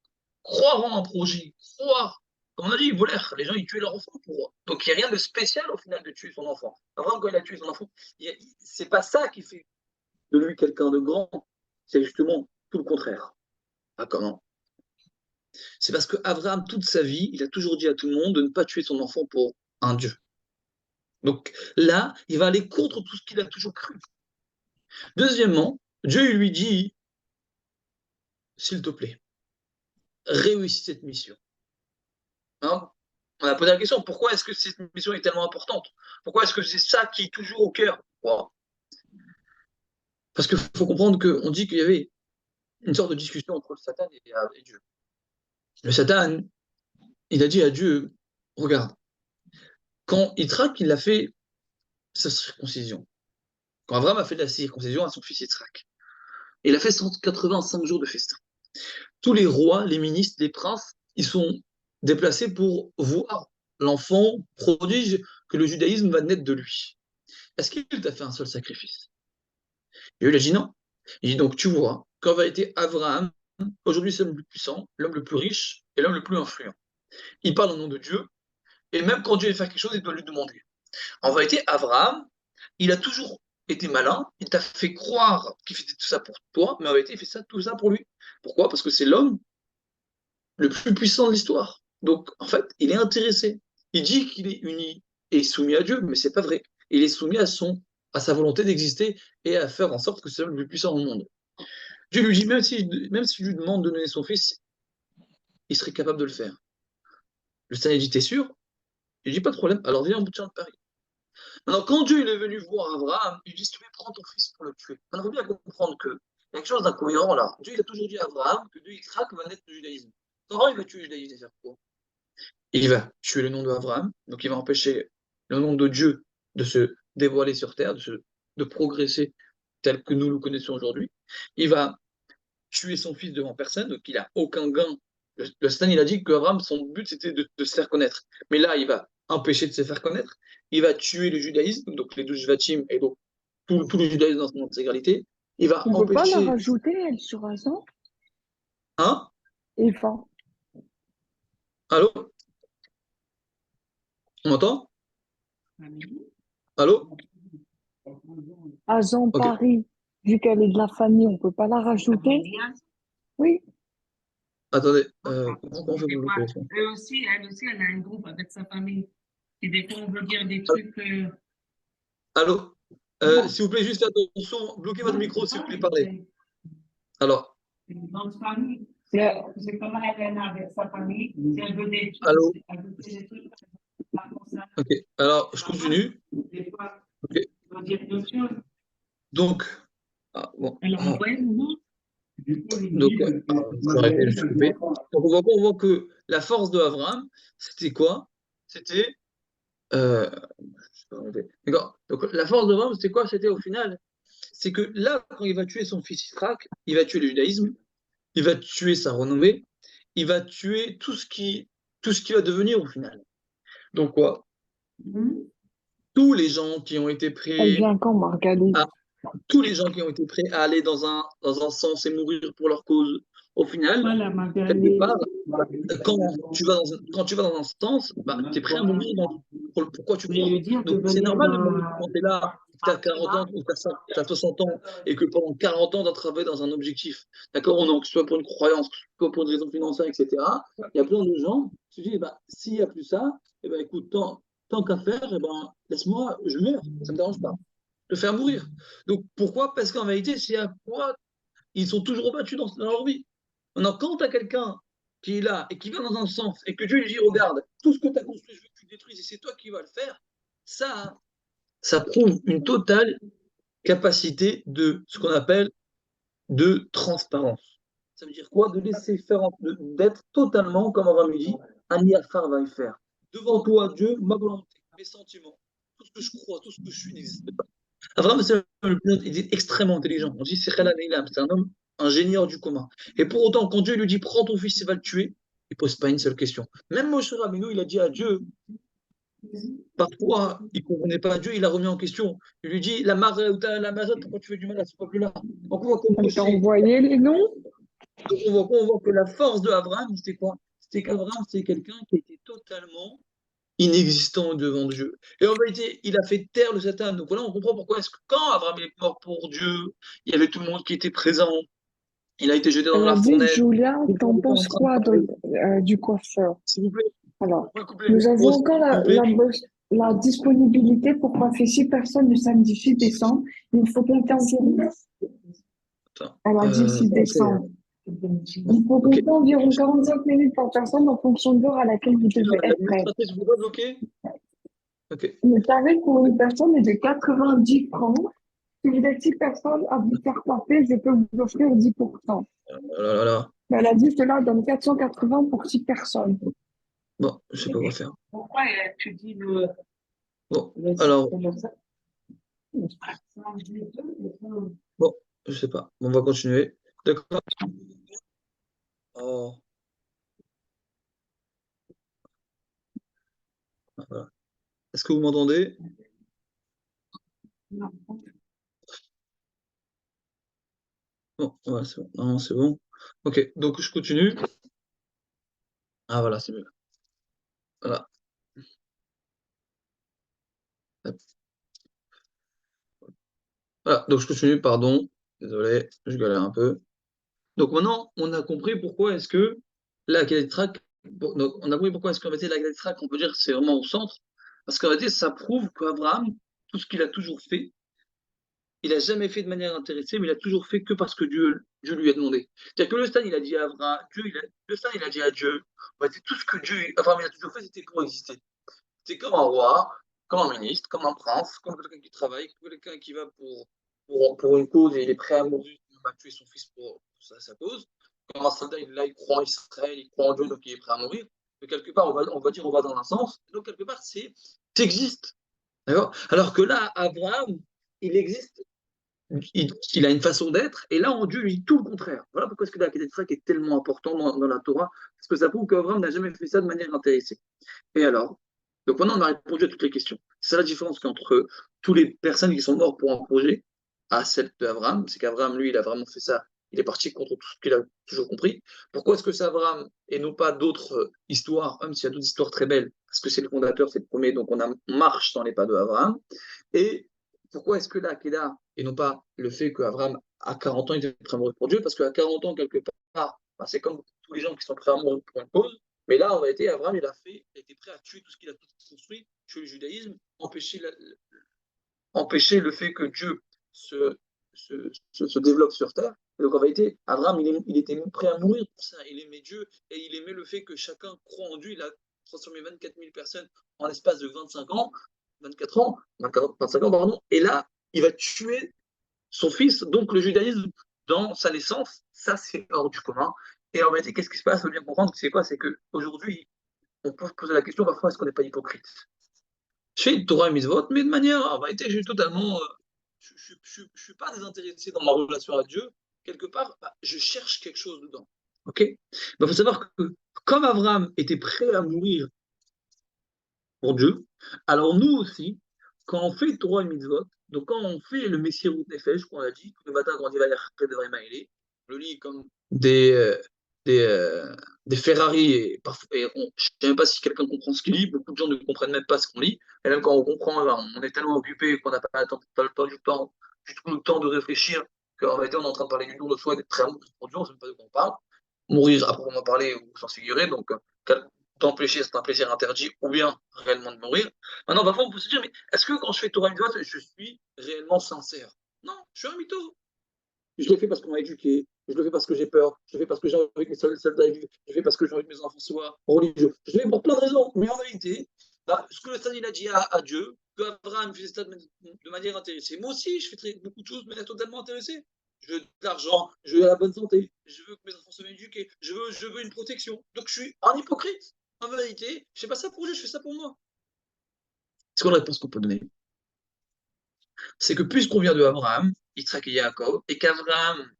croire en un projet, croire, comme on a dit, Molaire, les gens ils tuaient leur enfant pour. Donc, il n'y a rien de spécial au final de tuer son enfant. Avant, quand il a tué son enfant, c'est pas ça qui fait de lui quelqu'un de grand, c'est justement tout le contraire. Ah, comment? C'est parce que Abraham, toute sa vie, il a toujours dit à tout le monde de ne pas tuer son enfant pour un Dieu. Donc là, il va aller contre tout ce qu'il a toujours cru. Deuxièmement, Dieu lui dit, s'il te plaît, réussis cette mission. Hein? On a posé la question, pourquoi est-ce que cette mission est tellement importante? Pourquoi est-ce que c'est ça qui est toujours au cœur? Wow. Parce qu'il faut comprendre qu'on dit qu'il y avait une sorte de discussion entre le Satan et Dieu. Le Satan, il a dit à Dieu, regarde, Quand Yitzhak, il a fait sa circoncision, quand Abraham a fait la circoncision à son fils Yitzhak, il a fait 185 jours de festin. Tous les rois, les ministres, les princes, ils sont déplacés pour voir l'enfant prodige que le judaïsme va naître de lui. Est-ce qu'il t'a fait un seul sacrifice? Et lui, il a dit non. Il dit donc, tu vois, qu'en vérité, Abraham, aujourd'hui, c'est l'homme le plus puissant, l'homme le plus riche et l'homme le plus influent. Il parle au nom de Dieu, et même quand Dieu veut faire quelque chose, il doit lui demander. En vérité, Abraham, il a toujours été malin, il t'a fait croire qu'il faisait tout ça pour toi, mais en vérité, il fait tout ça pour lui. Pourquoi? Parce que c'est l'homme le plus puissant de l'histoire. Donc, en fait, il est intéressé. Il dit qu'il est uni et soumis à Dieu, mais c'est pas vrai. Il est soumis à sa volonté d'exister et à faire en sorte que c'est l'homme le plus puissant au monde. Dieu lui dit, même si je lui demande de donner son fils, il serait capable de le faire. Le Seigneur dit, t'es sûr? Il dit, pas de problème, alors viens, on tient de Paris. Alors, quand Dieu il est venu voir Abraham, il lui dit, si tu veux prendre ton fils pour le tuer. On faut bien comprendre qu'il y a quelque chose d'incohérent là. Dieu il a toujours dit à Abraham que Dieu Yitzhak va naître du judaïsme. Abraham, il va tuer le judaïsme et faire quoi? Il va tuer le nom d'Abraham, donc il va empêcher le nom de Dieu de se dévoiler sur terre, de progresser tel que nous le connaissons aujourd'hui. Il va tuer son fils devant personne, donc il n'a aucun gain. Le Satan, il a dit qu'Abraham, son but, c'était de se faire connaître. Mais là, il va empêcher de se faire connaître. Il va tuer le judaïsme, donc les 12 Shvatim, et donc tout le judaïsme dans son intégralité. Il va On peut pas la empêcher. rajouter, elle, sur un sang? Hein? Eva. Allô? On m'entend? Allô? Azan Ok. Paris, vu qu'elle est de la famille, on peut pas la rajouter? Oui. Attendez. Comment on fait pour bloquer ça? Elle a un groupe avec sa famille. Et des fois, on veut dire des trucs. Allô? S'il vous plaît, juste attention, bloquez votre micro si vous voulez parler. Alors, Dans sa famille. Mais C'est comment elle est avec sa famille. Si elle veut des trucs, allô? elle veut des trucs. Comme ça. Ok. Alors, je continue. Des fois, Ok. on veut dire d'autres choses. Donc, bon. Elle a envoyé le nom. Donc, je vais arrêter, je vais couper. Donc, on voit que la force de Abraham, c'était quoi? C'était. Euh, je sais pas noter. D'accord. Donc, la force d'Abraham, c'était quoi? C'était au final, c'est que là, quand il va tuer son fils Israël, il va tuer le judaïsme, il va tuer sa renommée, il va tuer tout ce qui va devenir au final. Donc, quoi? Tous les gens qui ont été elle prêts vient quand, Margalit? à tous les gens qui ont été prêts à aller dans un sens et mourir pour leur cause, au final, Voilà, quelque Margaret. part, quand tu vas dans un sens, bah, tu es prêt à mourir pourquoi tu Je vais crois. lui dire de Donc, c'est venir normal de mourir dans. quand tu es là, tu as 40 ans ou tu as 60 ans, et que pendant 40 ans, tu as travaillé dans un objectif. D'accord? Que ce soit pour une croyance, que ce soit pour une raison financière, etc. Il y a plein de gens qui se disent, bah, s'il n'y a plus ça, eh ben, écoute, tant qu'à faire, eh ben, laisse-moi, je meurs, ça ne me dérange pas. De faire mourir. Donc, pourquoi? Parce qu'en vérité, c'est à quoi ils sont toujours battus dans leur vie. Maintenant, quand tu as quelqu'un qui est là et qui va dans un sens et que Dieu lui dit, regarde, tout ce que tu as construit, je veux que tu détruises et c'est toi qui vas le faire, ça prouve une totale capacité de ce qu'on appelle de transparence. Ça veut dire quoi? De laisser faire, d'être totalement, comme Abraham lui dit, Ani Afar va y faire. Devant toi, Dieu, ma volonté, mes sentiments, tout ce que je crois, tout ce que je suis n'existe pas. Abraham, il est extrêmement intelligent. On dit c'est un homme, un génie hors du commun. Et pour autant, quand Dieu lui dit prends ton fils et va le tuer, il ne pose pas une seule question. Même Moshe Rabbeinu, il a dit à Dieu, parfois, il ne comprenait pas Dieu, il a remis en question. Il lui dit la marée, pourquoi tu fais du mal à ce peuple-là? Donc on voit que Elle t'a Moshe, envoyé les noms? donc on voit que la force de Abraham, c'était quoi? C'était qu'Abraham, c'est quelqu'un qui était totalement inexistant devant Dieu. Et en vérité, il a fait taire le Satan. Donc voilà, on comprend pourquoi est-ce que quand Abraham est mort pour Dieu, il y avait tout le monde qui était présent. Il a été jeté dans Elle la a dit, fournaise. Julia, Tout le t'en monde était en penses train de quoi parler. du coiffeur? S'il vous plaît, Alors, vous pouvez couper le nous avons micro, s'il encore vous plaît. la disponibilité pour coiffer 6 personnes le samedi 6 décembre. Il faut compter environ. Attends, Elle a dit 6 ok. décembre. Il faut Ok. compter environ 45 minutes par personne en fonction de l'heure à laquelle vous devez être prêt. L'administrateur, je ne peux pas bloquer? Ok. Le tarif pour une personne est de 90 francs. Si vous êtes 6 personnes à vous faire coiffer, je peux vous offrir 10%. Oh là là là. Mais elle a dit cela donne 480 pour 6 personnes. Bon, je ne sais pas quoi faire. Pourquoi tu dis le. Bon, Mais alors, c'est comme ça. bon, je sais pas. Bon, on va continuer. D'accord. Oh, voilà. Est-ce que vous m'entendez? Non. Bon, ouais, c'est bon. Non, c'est bon. Ok, donc je continue. Ah, voilà, c'est mieux. Voilà. Voilà, donc je continue, pardon. Désolé, je galère un peu. Donc maintenant, on a compris pourquoi est-ce que la Track, donc on a compris pourquoi est-ce qu'en fait la Track, on peut dire que c'est vraiment au centre, parce qu'en réalité, ça prouve qu'Abraham, tout ce qu'il a toujours fait, il a jamais fait de manière intéressée, mais il a toujours fait que parce que Dieu lui a demandé. C'est-à-dire que le Stan, il a dit à Abraham, le Stan, il a dit à Dieu, ouais, c'est tout ce que Dieu, Abraham, il a toujours fait, c'était pour exister. C'est comme un roi, comme un ministre, comme un prince, comme quelqu'un qui travaille, comme quelqu'un qui va pour une cause et il est prêt à mourir, il va tuer son fils pour sa cause. Comme un soldat, il croit en Israël, il croit en Dieu, donc il est prêt à mourir. Mais quelque part, on va dire, on va dans un sens. Donc, quelque part, c'est existe. D'accord. Alors que là, Abraham, il existe, il a une façon d'être, et là, en Dieu, lui, tout le contraire. Voilà pourquoi est-ce que la Kédetra est tellement important dans la Torah, parce que ça prouve qu'Abraham n'a jamais fait ça de manière intéressée. Et alors? Donc maintenant, on a répondu à toutes les questions. C'est ça la différence entre tous les personnes qui sont mortes pour un projet à celle d'Abraham. C'est qu'Abraham, lui, il a vraiment fait ça. Il est parti contre tout ce qu'il a toujours compris. Pourquoi est-ce que c'est Abraham et non pas d'autres histoires, même s'il y a d'autres histoires très belles, parce que c'est le fondateur, c'est le premier, donc on marche dans les pas d'Abraham. Et pourquoi est-ce que là, Kéda, et non pas le fait qu'Abraham, à 40 ans, il était prêt à mourir pour Dieu, parce qu'à 40 ans, quelque part, bah, c'est comme tous les gens qui sont prêts à mourir pour une cause, mais là, en réalité, Abraham, il était prêt à tuer tout ce qu'il a construit, tuer le judaïsme, empêcher le fait que Dieu se, se développe sur terre. Et donc, en réalité, Abraham, il était prêt à mourir pour ça. Il aimait Dieu et il aimait le fait que chacun croit en Dieu. Il a transformé 24 000 personnes en l'espace de 25 ans, 24 ans, 25 ans, pardon. Et là, il va tuer son fils. Donc, le judaïsme, dans sa naissance, ça, c'est hors du commun. Et en réalité, qu'est-ce qui se passe? Il faut bien comprendre que c'est quoi? C'est qu'aujourd'hui, on peut se poser la question parfois, est-ce qu'on n'est pas hypocrite? Je fais Torah et Mitzvot, mais de manière, en réalité, je suis totalement. Je suis pas désintéressé dans ma relation à Dieu. Quelque part, bah, je cherche quelque chose dedans. Ok. Il faut savoir que comme Abraham était prêt à mourir pour Dieu, alors nous aussi, quand on fait Torah et Mitzvot, donc quand on fait le Messirut Nefesh, qu'on a dit, le matin quand il va de Maïlé, on le lit comme des, euh, des Ferrari, je ne sais même pas si quelqu'un comprend ce qu'il lit, beaucoup de gens ne comprennent même pas ce qu'on lit, et même quand on comprend, là, on est tellement occupé qu'on n'a du tout le temps de réfléchir, qu'en réalité on est en train de parler du don de soi, d'être très amoureux pour Dieu, on ne sait même pas de quoi on parle. Mourir à proprement parler ou s'en figurer, donc tant péché, c'est un plaisir interdit, ou bien réellement de mourir. Maintenant, parfois, on peut se dire, mais est-ce que quand je fais Torah Mitzvot, je suis réellement sincère? Non, je suis un mytho. Je le fais parce qu'on m'a éduqué, je le fais parce que j'ai peur, je le fais parce que j'ai envie que mes soldats vivent, je le fais parce que j'ai envie que mes enfants soient religieux. Je le fais pour plein de raisons, mais en vérité, bah, ce que le Satan il a dit à Dieu, que Abraham faisait ça de manière intéressée. Moi aussi, je fais beaucoup de choses de manière totalement intéressée. Je veux de l'argent, je veux la bonne santé, je veux que mes enfants soient éduqués, je veux une protection. Donc je suis un hypocrite. En vérité, je fais pas ça pour Dieu, je fais ça pour moi. C'est quoi la réponse qu'on peut donner? C'est que puisqu'on vient de Abraham, Yitzhak et Yaakov, et qu'Abraham,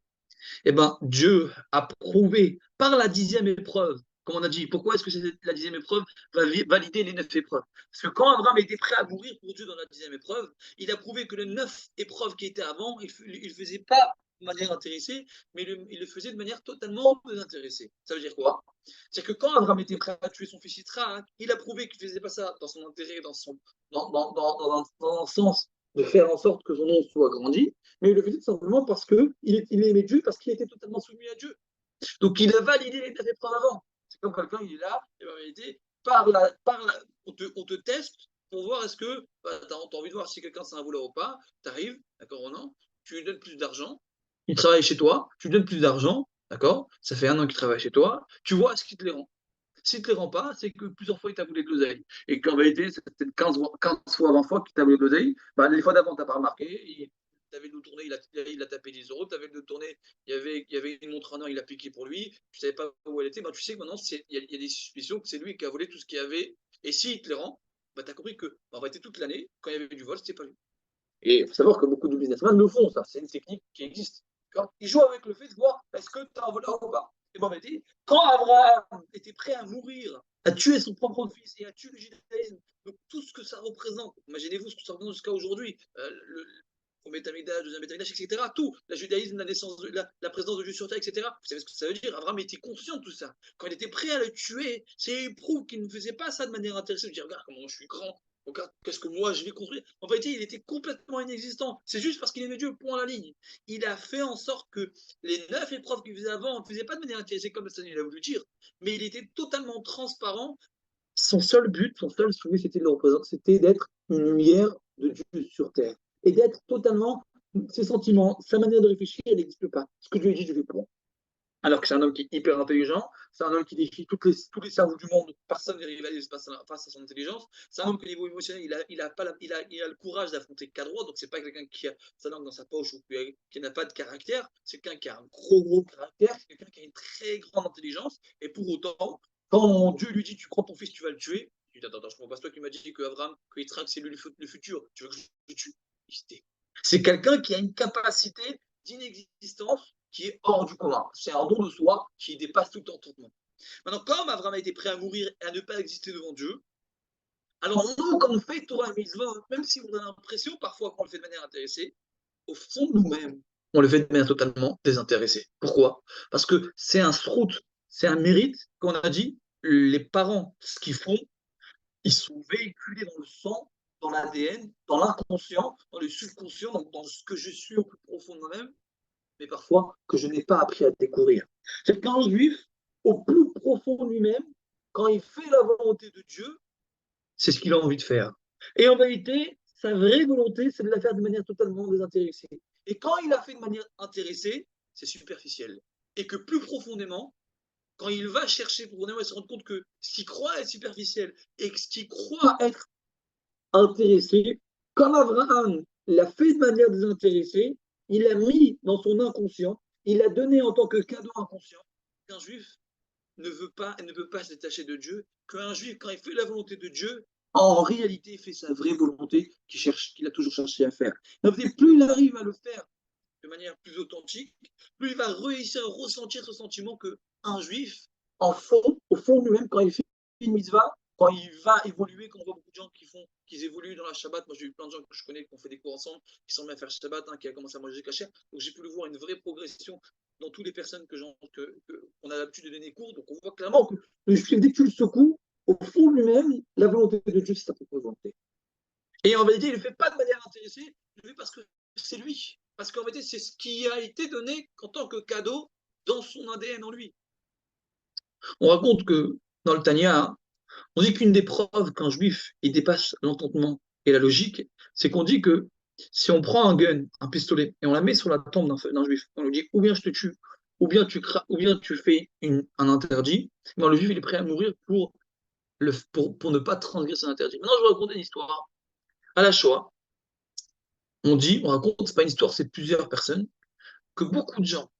eh ben, Dieu a prouvé par la 10e épreuve, comme on a dit, pourquoi est-ce que la 10e épreuve va valider les 9 épreuves? Parce que quand Abraham était prêt à mourir pour Dieu dans la 10e épreuve, il a prouvé que les 9 épreuves qui étaient avant, il ne faisait pas de manière intéressée, mais il le faisait de manière totalement désintéressée. Ça veut dire quoi? C'est-à-dire que quand Abraham était prêt à tuer son fils Yitzhak, il a prouvé qu'il ne faisait pas ça dans son intérêt, dans un sens de faire en sorte que son nom soit grandi, mais il le faisait tout simplement parce qu'il aimait Dieu, parce qu'il était totalement soumis à Dieu. Donc il a validé les 9 épreuves avant. C'est comme quelqu'un, il est là, et en réalité, on te teste pour voir est-ce que bah, tu as envie de voir si quelqu'un c'est un voleur ou pas. Tu arrives, d'accord ou non, tu lui donnes plus d'argent, il travaille chez toi, tu lui donnes plus d'argent, d'accord, ça fait 1 an qu'il travaille chez toi, tu vois ce qu'il te les rend. S'il ne te les rend pas, c'est que plusieurs fois il t'a voulu de l'oseille. Et qu'en vérité, c'est peut-être 15 fois, 20 fois qu'il t'a voulu de l'oseille. Bah, les fois d'avant, tu n'as pas remarqué. Tu avais le tourné, il a tapé 10 euros. Tu avais le tourné, il y avait une montre en or, il a piqué pour lui. Tu ne savais pas où elle était. Bah, tu sais que maintenant, il y a des suspicions que c'est lui qui a volé tout ce qu'il y avait. Et s'il te les rend, bah, tu as compris que, en réalité, toute l'année, quand il y avait du vol, c'était pas lui. Et il faut savoir que beaucoup de businessmen le font, ça. C'est une technique qui existe. Ils jouent avec le fait de voir est-ce que tu as un voleur ou pas. Et bon, quand Abraham était prêt à mourir, à tuer son propre fils et à tuer le judaïsme, donc tout ce que ça représente, imaginez-vous ce que ça représente jusqu'à aujourd'hui, le premier Tamikdash, deuxième Tamikdash, etc. Tout, le judaïsme, la naissance, la présence de Dieu sur terre, etc. Vous savez ce que ça veut dire? Abraham était conscient de tout ça. Quand il était prêt à le tuer, c'est prouve qu'il ne faisait pas ça de manière intéressée. Il dit regarde comment je suis grand, regarde qu'est-ce que moi je vais construire. En vérité, il était complètement inexistant. C'est juste parce qu'il aimait Dieu, point à la ligne. Il a fait en sorte que les 9 épreuves qu'il faisait avant, on ne faisait pas de manière intéressée comme le Seigneur il a voulu dire, mais il était totalement transparent. Son seul but, son seul souhait, c'était de le représenter, c'était d'être une lumière de Dieu sur terre. Et d'être totalement, ses sentiments, sa manière de réfléchir, elle n'existe pas. Ce que Dieu dit, je le prends. Alors que c'est un homme qui est hyper intelligent, c'est un homme qui défie tous les cerveaux du monde, personne ne rivalise face à son intelligence, c'est un homme qui au niveau émotionnel, il a le courage d'affronter qu'à droit, donc c'est pas quelqu'un qui a sa langue dans sa poche ou qui n'a pas de caractère, c'est quelqu'un qui a un gros caractère, c'est quelqu'un qui a une très grande intelligence, et pour autant, quand Dieu lui dit tu prends ton fils, tu vas le tuer, il dit attends, je comprends pas, c'est toi qui m'as dit que Abraham, que Yitzhak c'est lui le futur, tu veux que je le tue? C'est quelqu'un qui a une capacité d'inexistence qui est hors du commun. C'est un don de soi qui dépasse tout entendement. Maintenant, comme Abraham a été prêt à mourir et à ne pas exister devant Dieu, alors nous, quand on fait Torah et Mitzvah, même si on a l'impression parfois qu'on le fait de manière intéressée, au fond de nous-mêmes, on le fait de manière totalement désintéressée. Pourquoi? Parce que c'est un srout, c'est un mérite qu'on a dit, les parents, ce qu'ils font, ils sont véhiculés dans le sang, dans l'ADN, dans l'inconscient, dans le subconscient, donc dans ce que je suis au plus profond de moi-même, mais parfois que je n'ai pas appris à découvrir. C'est qu'un juif, au plus profond de lui-même, quand il fait la volonté de Dieu, c'est ce qu'il a envie de faire. Et en vérité, sa vraie volonté, c'est de la faire de manière totalement désintéressée. Et quand il la fait de manière intéressée, c'est superficiel. Et que plus profondément, quand il va chercher profondément, il se rend compte que ce qu'il croit être superficiel et que ce qu'il croit être intéressé, comme Abraham l'a fait de manière désintéressée, il l'a mis dans son inconscient, il l'a donné en tant que cadeau inconscient, qu'un juif ne peut pas se détacher de Dieu, qu'un juif, quand il fait la volonté de Dieu, en réalité, il fait sa vraie volonté qu'il a toujours cherché à faire. Donc, plus il arrive à le faire de manière plus authentique, plus il va réussir à ressentir ce sentiment qu'un juif, au fond de lui-même, quand il fait une mitzvah, quand il va évoluer, quand on voit beaucoup de gens qui évoluent dans la Shabbat, moi j'ai eu plein de gens que je connais qui ont fait des cours ensemble, qui sont même à faire Shabbat, qui a commencé à manger cachère, donc j'ai pu le voir une vraie progression dans toutes les personnes qu'on a l'habitude de donner cours, donc on voit clairement que le juif, dès que tu le secoues, au fond de lui-même, la volonté de Dieu, c'est sa propre volonté. Et en vérité, il ne le fait pas de manière intéressée, il le fait parce que c'est lui. Parce qu'en vérité, c'est ce qui a été donné en tant que cadeau dans son ADN en lui. On raconte que dans le Tanya, on dit qu'une des preuves qu'un juif il dépasse l'entendement et la logique, c'est qu'on dit que si on prend un gun, un pistolet, et on la met sur la tombe d'un juif, on lui dit ou bien je te tue, ou bien tu fais un interdit, le juif il est prêt à mourir pour ne pas transgresser un interdit. Maintenant, je vais raconter une histoire. À la Shoah, on raconte, c'est pas une histoire, c'est plusieurs personnes, que beaucoup de gens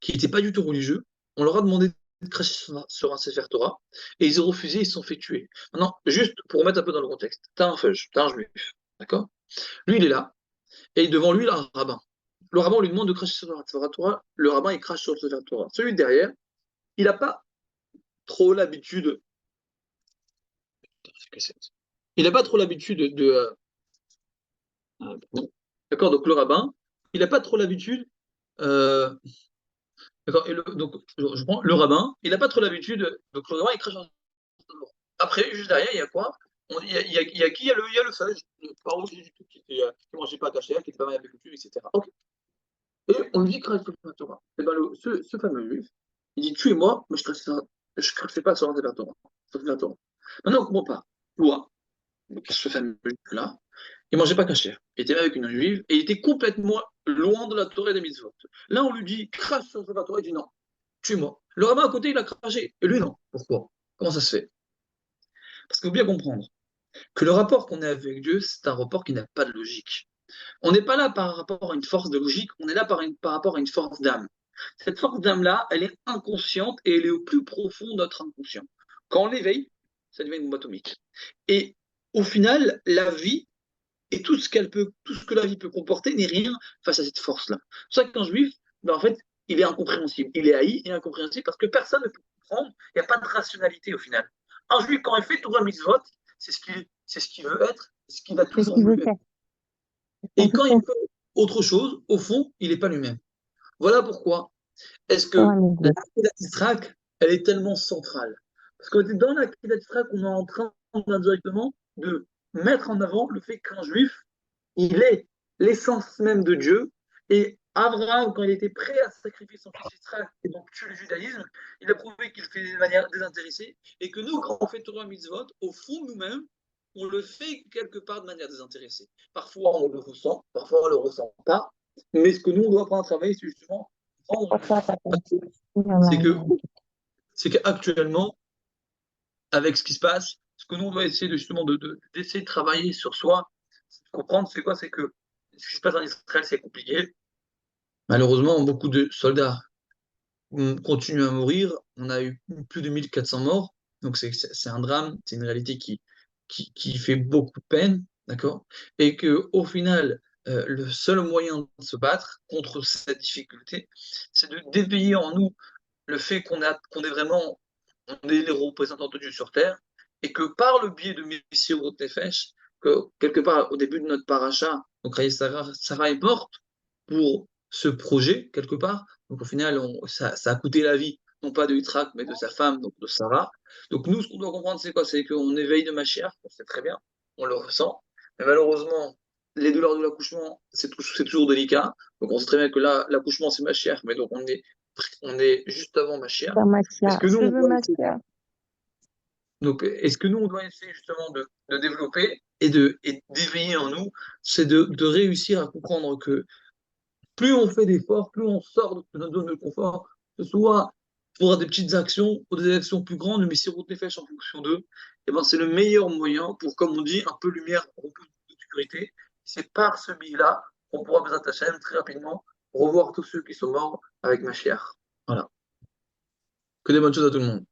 qui n'étaient pas du tout religieux, on leur a demandé de cracher sur un Sefer Torah, et ils ont refusé, ils se sont fait tuer. Maintenant, juste pour remettre un peu dans le contexte, t'as un juif, d'accord? Lui, il est là, et devant lui, il a un rabbin. Le rabbin, on lui demande de cracher sur le Sefer Torah, le rabbin, il crache sur le Sefer Torah. Celui de derrière, il n'a pas trop l'habitude. Il n'a pas trop l'habitude d'accord, donc le rabbin, il n'a pas trop l'habitude. Euh, D'accord, donc je prends le rabbin, il n'a pas trop l'habitude, donc le rabbin il crache dans le. Après, juste derrière, il y a quoi? Il y a qui? Il y a le sage, le paro du tout, qui ne mangeait pas cachère, qui était pas mal avec le cul, etc. Ok. Et on lui dit crache sur le Torah. Et ben ce fameux juif, il dit tuez-moi, mais je ne cracherai pas sur la Torah. Maintenant, on ne comprend pas. Toi, ce fameux juif-là, il ne mangeait pas cachère. Il était avec une juive et il était complètement loin de la Torah et des mitzvot. Là, on lui dit crache sur la Torah, il dit non, tue-moi. Le rabbin à côté, il a craché. Et lui, non. Pourquoi? Comment ça se fait? Parce qu'il faut bien comprendre que le rapport qu'on a avec Dieu, c'est un rapport qui n'a pas de logique. On n'est pas là par rapport à une force de logique, on est là par rapport à une force d'âme. Cette force d'âme-là, elle est inconsciente et elle est au plus profond de notre inconscient. Quand on l'éveille, ça devient une bombe atomique. Et au final, la vie et tout ce tout ce que la vie peut comporter n'est rien face à cette force-là. C'est pour ça qu'un juif, ben, en fait, il est incompréhensible. Il est haï et incompréhensible parce que personne ne peut comprendre. Il n'y a pas de rationalité au final. Un juif, quand il fait Torah Mitzvot, c'est ce qu'il veut être, ce qu'il a C'est ce toujours qu'il veut voulu être. faire. Et quand il fait autre chose, au fond, il n'est pas lui-même. Voilà pourquoi est-ce que la Kedat Yitzhak, elle est tellement centrale. Parce que dans la Kedat Yitzhak, on est en train indirectement de mettre en avant le fait qu'un juif, il est l'essence même de Dieu. Et Abraham, quand il était prêt à sacrifier son fils Yitzhak et donc tuer le judaïsme, il a prouvé qu'il le fait de manière désintéressée. Et que nous, quand on fait Torah Mitzvot, au fond, nous-mêmes, on le fait quelque part de manière désintéressée. Parfois, on le ressent, parfois, on ne le ressent pas. Mais ce que nous, on doit prendre à travailler, c'est justement c'est que c'est qu'actuellement, avec ce qui se passe, ce que nous on doit essayer de justement d'essayer de travailler sur soi, de comprendre c'est quoi, c'est que ce qui se passe en Israël, c'est compliqué. Malheureusement, beaucoup de soldats continuent à mourir. On a eu plus de 1400 morts, donc c'est un drame, c'est une réalité qui fait beaucoup de peine, d'accord? Et que au final, le seul moyen de se battre contre cette difficulté, c'est de d'éveiller en nous le fait qu'on est vraiment, on est les représentants de Dieu sur terre, et que par le biais de Messirut Nefesh, que quelque part au début de notre paracha, donc Sarah est morte pour ce projet, quelque part. Donc au final, ça a coûté la vie, non pas de Yitzhak, mais de sa femme, donc de Sarah. Donc nous, ce qu'on doit comprendre, c'est quoi? C'est qu'on éveille de Mashiach, on sait très bien, on le ressent, mais malheureusement, les douleurs de l'accouchement, c'est toujours délicat. Donc on sait très bien que là, l'accouchement, c'est Mashiach, mais donc on est juste avant Mashiach. Est-ce que nous, Je on veux doit essayer, Mashiach. donc, est-ce que nous, on doit essayer justement de développer et d'éveiller en nous, c'est de réussir à comprendre que plus on fait d'efforts, plus on sort de notre zone de confort, que ce soit pour des petites actions ou des actions plus grandes, mais si on les fait en fonction d'eux, eh ben, c'est le meilleur moyen pour, comme on dit, un peu lumière, un peu d'obscurité. C'est par ce biais-là qu'on pourra, Bezat Hashem, très rapidement, revoir tous ceux qui sont morts avec ma chère. Voilà. Que des bonnes choses à tout le monde.